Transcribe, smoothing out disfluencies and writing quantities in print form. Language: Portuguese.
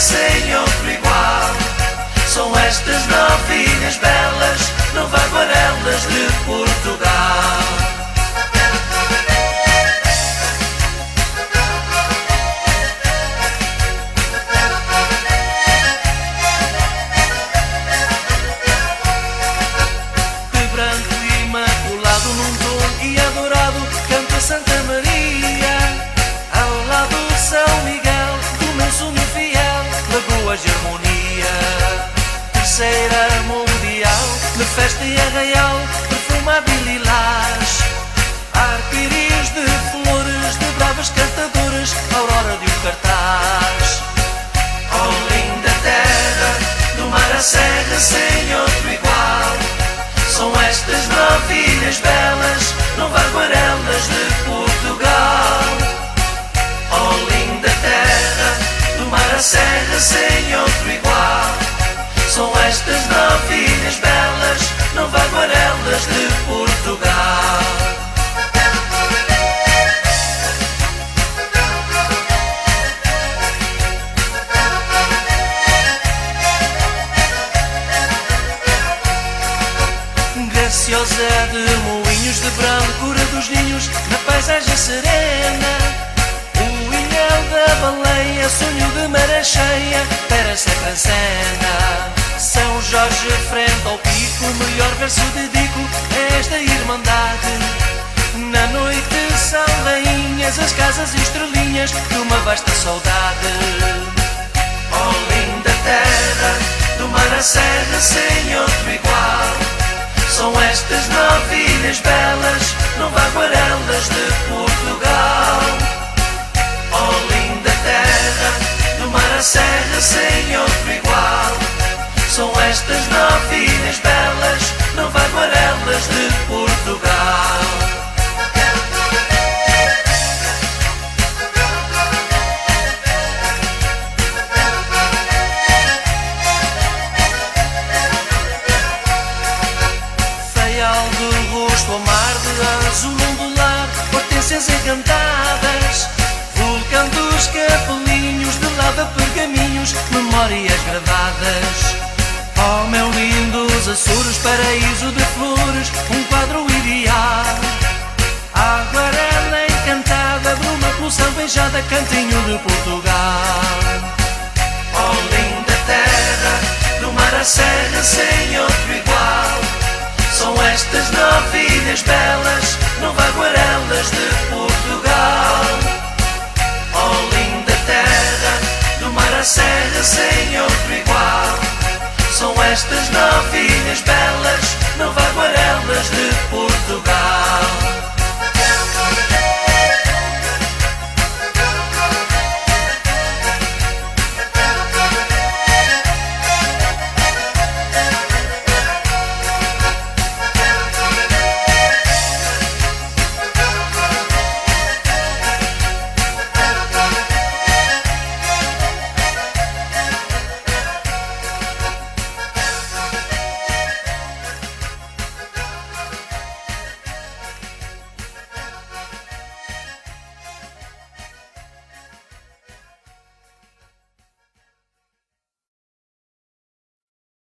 sem outro igual. São estas novinhas belas, Nova Aguarelas de Portugal. De branco imaculado num tom e adorado, canta Santa Maria. Ao lado São Miguel, do meu sonho fiel, lagoas de harmonia. Terceira mundial, de festa e arraial, perfumado e lilás. Arco-íris de flores, de bravas cantadoras, aurora de um cartaz. Oh linda terra, do mar à serra, sem outro igual. São estas novilhas belas, Nova Aguarelas de Portugal. Oh linda terra, do mar à serra, sem outro igual. São estas novinhas belas, Nova Aguarelas de Portugal. Graciosa de moinhos de brancura dos ninhos, na paisagem serena. O ilhéu da baleia, sonho de maré cheia, para sempre em cena. São Jorge frente ao pico, melhor verso dedico a esta irmandade. Na noite são rainhas as casas e estrelinhas de uma vasta saudade. Oh linda terra, do mar à serra, sem outro igual. São estas novilhas belas, Nova Aguarelas de Portugal. Oh linda terra, do mar à serra, sem outro igual. São estas novinhas belas, Nova Aguarelas de Portugal. Feial do rosto ao mar, de azul ondular, hortênsias encantadas, vulcão dos capelinhos, de lava pergaminhos, memórias gravadas. Oh meu lindos Açores, paraíso de flores, um quadro ideal. Aguarela encantada, bruma pulsão beijada, cantinho de Portugal. Oh linda terra, do mar à serra, sem outro igual. São estas novilhas belas, Nova Aguarelas de Portugal. Oh linda terra, do mar à serra, sem outro igual. São estas novinhas belas, Nova Aguarelas de